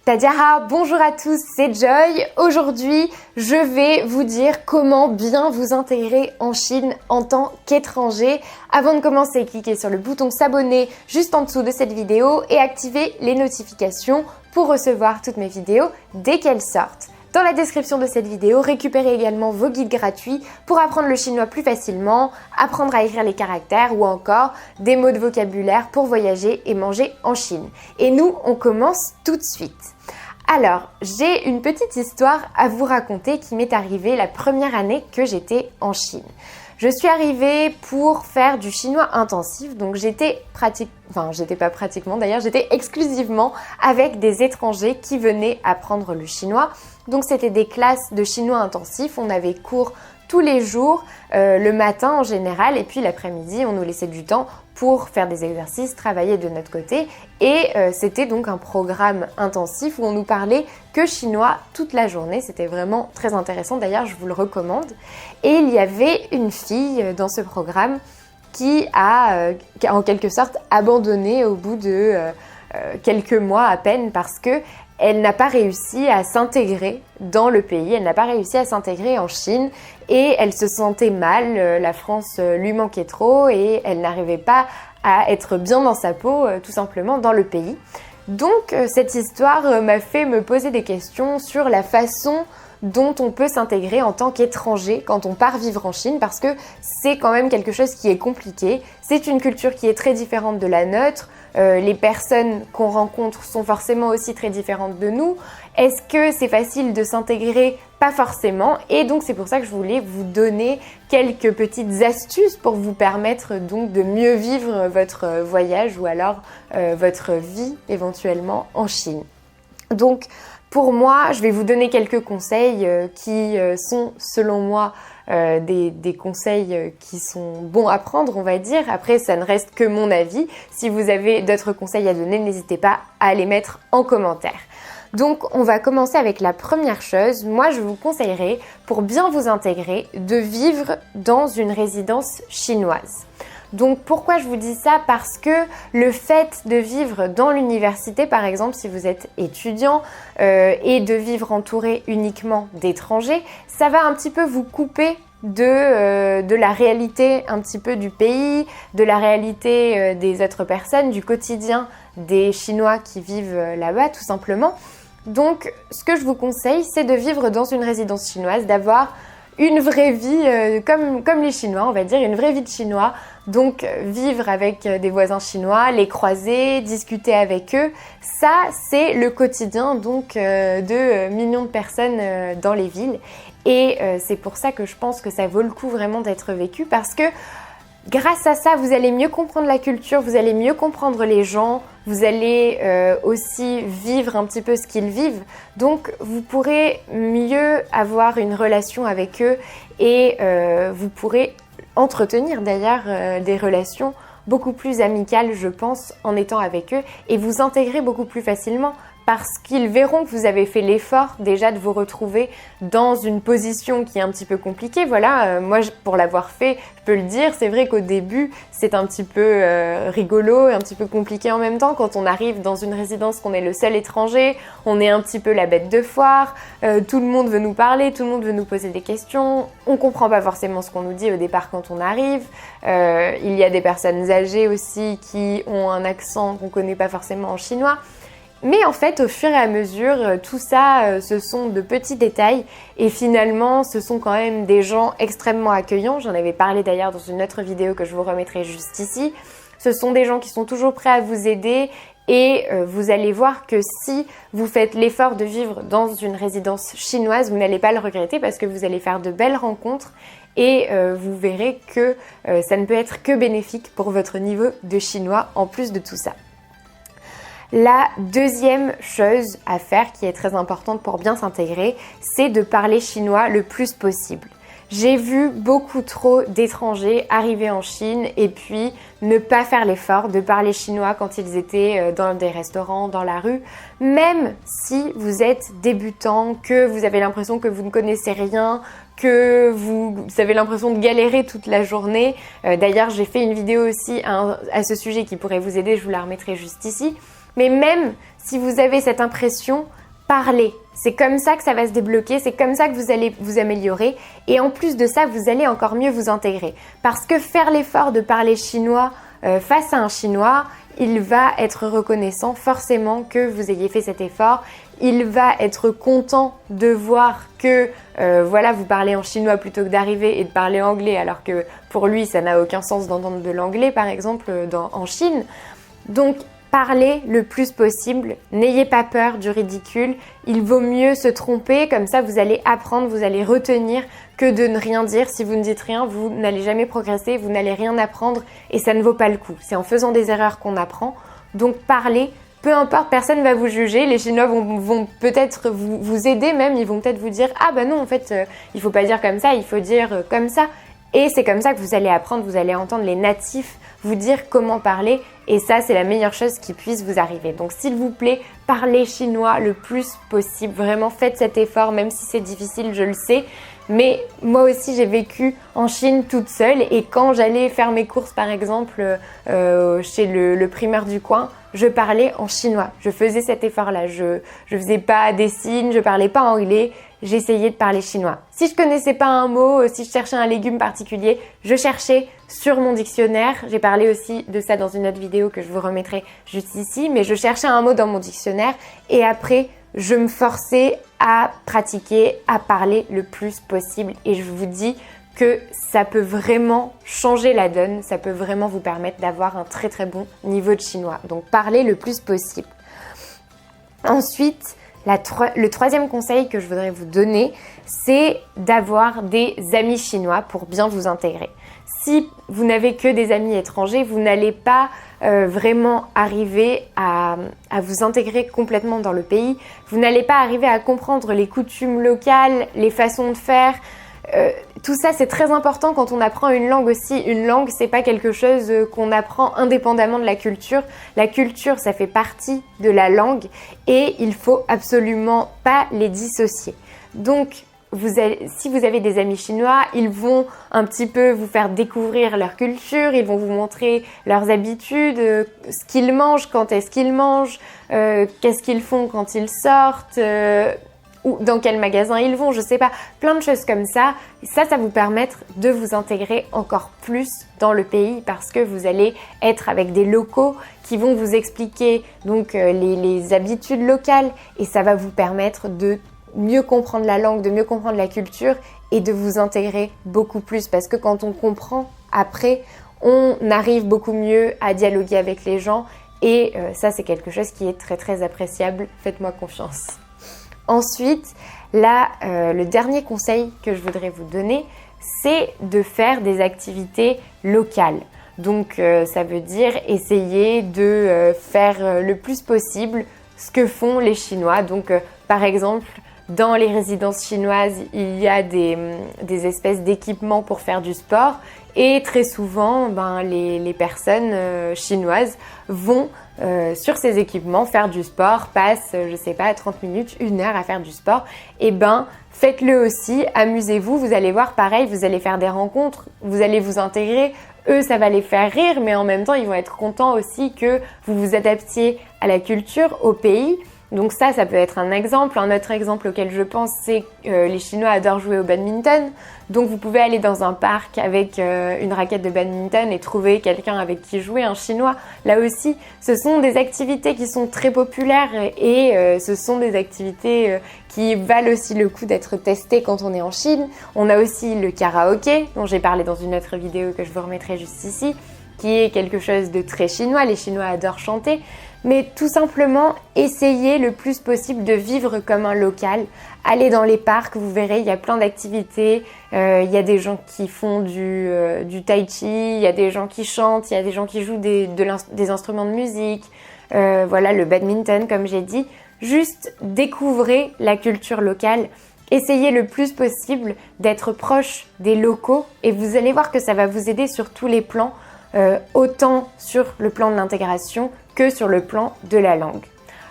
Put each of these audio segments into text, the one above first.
Tadiara, bonjour à tous, c'est Joy. Aujourd'hui, je vais vous dire comment bien vous intégrer en Chine en tant qu'étranger. Avant de commencer, cliquez sur le bouton s'abonner juste en dessous de cette vidéo et activez les notifications pour recevoir toutes mes vidéos dès qu'elles sortent. Dans la description de cette vidéo, récupérez également vos guides gratuits pour apprendre le chinois plus facilement, apprendre à écrire les caractères ou encore des mots de vocabulaire pour voyager et manger en Chine. Et nous, on commence tout de suite. Alors, j'ai une petite histoire à vous raconter qui m'est arrivée la première année que j'étais en Chine. Je suis arrivée pour faire du chinois intensif, donc j'étais exclusivement avec des étrangers qui venaient apprendre le chinois. Donc c'était des classes de chinois intensif, on avait cours tous les jours, le matin en général, et puis l'après-midi on nous laissait du temps pour faire des exercices, travailler de notre côté. Et c'était donc un programme intensif où on nous parlait que chinois toute la journée. C'était vraiment très intéressant, d'ailleurs je vous le recommande. Et il y avait une fille dans ce programme qui a en quelque sorte abandonné au bout de quelques mois à peine parce que elle n'a pas réussi à s'intégrer dans le pays, elle n'a pas réussi à s'intégrer en Chine et elle se sentait mal, la France lui manquait trop et elle n'arrivait pas à être bien dans sa peau tout simplement dans le pays. Donc cette histoire m'a fait me poser des questions sur la façon dont on peut s'intégrer en tant qu'étranger quand on part vivre en Chine parce que c'est quand même quelque chose qui est compliqué. C'est une culture qui est très différente de la nôtre. Les personnes qu'on rencontre sont forcément aussi très différentes de nous. Est-ce que c'est facile de s'intégrer? Pas forcément. Et donc c'est pour ça que je voulais vous donner quelques petites astuces pour vous permettre donc de mieux vivre votre voyage ou alors votre vie éventuellement en Chine. Donc pour moi, je vais vous donner quelques conseils qui sont selon moi des conseils qui sont bons à prendre, on va dire. Après, ça ne reste que mon avis. Si vous avez d'autres conseils à donner, n'hésitez pas à les mettre en commentaire. Donc, on va commencer avec la première chose. Moi, je vous conseillerais, pour bien vous intégrer, de vivre dans une résidence chinoise. Donc pourquoi je vous dis ça? Parce que le fait de vivre dans l'université, par exemple, si vous êtes étudiant et de vivre entouré uniquement d'étrangers, ça va un petit peu vous couper de la réalité un petit peu du pays, de la réalité des autres personnes, du quotidien des Chinois qui vivent là-bas tout simplement. Donc ce que je vous conseille, c'est de vivre dans une résidence chinoise, d'avoir une vraie vie comme les Chinois, on va dire, une vraie vie de Chinois. Donc vivre avec des voisins chinois, les croiser, discuter avec eux, ça c'est le quotidien donc de millions de personnes dans les villes. Et c'est pour ça que je pense que ça vaut le coup vraiment d'être vécu parce que grâce à ça, vous allez mieux comprendre la culture, vous allez mieux comprendre les gens, vous allez aussi vivre un petit peu ce qu'ils vivent. Donc, vous pourrez mieux avoir une relation avec eux et vous pourrez entretenir d'ailleurs des relations beaucoup plus amicales, je pense, en étant avec eux et vous intégrer beaucoup plus facilement. Parce qu'ils verront que vous avez fait l'effort déjà de vous retrouver dans une position qui est un petit peu compliquée. Voilà, moi pour l'avoir fait, je peux le dire, c'est vrai qu'au début c'est un petit peu rigolo et un petit peu compliqué en même temps quand on arrive dans une résidence qu'on est le seul étranger, on est un petit peu la bête de foire, tout le monde veut nous parler, tout le monde veut nous poser des questions, on comprend pas forcément ce qu'on nous dit au départ quand on arrive, il y a des personnes âgées aussi qui ont un accent qu'on connaît pas forcément en chinois. Mais en fait, au fur et à mesure, tout ça, ce sont de petits détails et finalement, ce sont quand même des gens extrêmement accueillants. J'en avais parlé d'ailleurs dans une autre vidéo que je vous remettrai juste ici. Ce sont des gens qui sont toujours prêts à vous aider et vous allez voir que si vous faites l'effort de vivre dans une résidence chinoise, vous n'allez pas le regretter parce que vous allez faire de belles rencontres et vous verrez que ça ne peut être que bénéfique pour votre niveau de chinois en plus de tout ça. La deuxième chose à faire qui est très importante pour bien s'intégrer, c'est de parler chinois le plus possible. J'ai vu beaucoup trop d'étrangers arriver en Chine et puis ne pas faire l'effort de parler chinois quand ils étaient dans des restaurants, dans la rue. Même si vous êtes débutant, que vous avez l'impression que vous ne connaissez rien, que vous avez l'impression de galérer toute la journée. D'ailleurs, j'ai fait une vidéo aussi à ce sujet qui pourrait vous aider, je vous la remettrai juste ici. Mais même si vous avez cette impression, parlez. C'est comme ça que ça va se débloquer, c'est comme ça que vous allez vous améliorer. Et en plus de ça, vous allez encore mieux vous intégrer. Parce que faire l'effort de parler chinois face à un Chinois, il va être reconnaissant forcément que vous ayez fait cet effort. Il va être content de voir que voilà, vous parlez en chinois plutôt que d'arriver et de parler anglais, alors que pour lui, ça n'a aucun sens d'entendre de l'anglais, par exemple, en Chine. Donc, parlez le plus possible, n'ayez pas peur du ridicule, il vaut mieux se tromper, comme ça vous allez apprendre, vous allez retenir que de ne rien dire. Si vous ne dites rien, vous n'allez jamais progresser, vous n'allez rien apprendre et ça ne vaut pas le coup. C'est en faisant des erreurs qu'on apprend, donc parlez, peu importe, personne ne va vous juger, les Chinois vont peut-être vous aider même, ils vont peut-être vous dire « Ah bah non, en fait, il faut pas dire comme ça, il faut dire comme ça ». Et c'est comme ça que vous allez apprendre, vous allez entendre les natifs vous dire comment parler et ça, c'est la meilleure chose qui puisse vous arriver. Donc s'il vous plaît, parlez chinois le plus possible. Vraiment, faites cet effort, même si c'est difficile, je le sais. Mais moi aussi, j'ai vécu en Chine toute seule et quand j'allais faire mes courses, par exemple, chez le primeur du coin, je parlais en chinois. Je faisais cet effort-là. Je faisais pas des signes, je parlais pas anglais. J'essayais de parler chinois. Si je connaissais pas un mot, si je cherchais un légume particulier, je cherchais sur mon dictionnaire. J'ai parlé aussi de ça dans une autre vidéo que je vous remettrai juste ici, mais je cherchais un mot dans mon dictionnaire et après, je me forçais à pratiquer, à parler le plus possible et je vous dis que ça peut vraiment changer la donne, ça peut vraiment vous permettre d'avoir un très très bon niveau de chinois. Donc parlez le plus possible. Ensuite, le troisième conseil que je voudrais vous donner, c'est d'avoir des amis chinois pour bien vous intégrer. Si vous n'avez que des amis étrangers, vous n'allez pas vraiment arriver à vous intégrer complètement dans le pays. Vous n'allez pas arriver à comprendre les coutumes locales, les façons de faire. Tout ça, c'est très important quand on apprend une langue aussi. Une langue, c'est pas quelque chose qu'on apprend indépendamment de la culture. La culture, ça fait partie de la langue et il faut absolument pas les dissocier. Donc, si vous avez des amis chinois, ils vont un petit peu vous faire découvrir leur culture, ils vont vous montrer leurs habitudes, ce qu'ils mangent, quand est-ce qu'ils mangent, qu'est-ce qu'ils font quand ils sortent, ou dans quel magasin ils vont, je sais pas, plein de choses comme ça. Ça va vous permettre de vous intégrer encore plus dans le pays parce que vous allez être avec des locaux qui vont vous expliquer donc les habitudes locales et ça va vous permettre de mieux comprendre la langue, de mieux comprendre la culture et de vous intégrer beaucoup plus parce que quand on comprend, après, on arrive beaucoup mieux à dialoguer avec les gens et ça c'est quelque chose qui est très très appréciable, faites-moi confiance. Ensuite, le dernier conseil que je voudrais vous donner, c'est de faire des activités locales. Donc ça veut dire essayer de faire le plus possible ce que font les Chinois. Donc par exemple, dans les résidences chinoises, il y a des espèces d'équipements pour faire du sport et très souvent, les personnes chinoises vont sur ces équipements faire du sport, passent, je sais pas, 30 minutes, 1 heure à faire du sport. Et faites-le aussi, amusez-vous, vous allez voir, pareil, vous allez faire des rencontres, vous allez vous intégrer. Eux, ça va les faire rire, mais en même temps, ils vont être contents aussi que vous vous adaptiez à la culture, au pays. Donc ça peut être un exemple. Un autre exemple auquel je pense, c'est que les Chinois adorent jouer au badminton. Donc vous pouvez aller dans un parc avec une raquette de badminton et trouver quelqu'un avec qui jouer, un Chinois. Là aussi, ce sont des activités qui sont très populaires et ce sont des activités qui valent aussi le coup d'être testées quand on est en Chine. On a aussi le karaoké, dont j'ai parlé dans une autre vidéo que je vous remettrai juste ici, qui est quelque chose de très chinois. Les Chinois adorent chanter. Mais tout simplement, essayez le plus possible de vivre comme un local. Allez dans les parcs, vous verrez, il y a plein d'activités. Il y a des gens qui font du tai chi, il y a des gens qui chantent, il y a des gens qui jouent des instruments de musique. Voilà, le badminton, comme j'ai dit. Juste découvrez la culture locale. Essayez le plus possible d'être proche des locaux et vous allez voir que ça va vous aider sur tous les plans, autant sur le plan de l'intégration que sur le plan de la langue.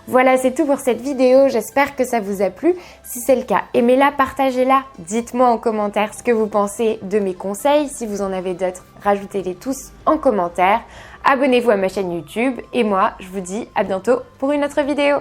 Voilà, c'est tout pour cette vidéo. J'espère que ça vous a plu. Si c'est le cas, aimez-la, partagez-la. Dites-moi en commentaire ce que vous pensez de mes conseils. Si vous en avez d'autres, rajoutez-les tous en commentaire. abonnez-vous à ma chaîne YouTube et moi je vous dis à bientôt pour une autre vidéo.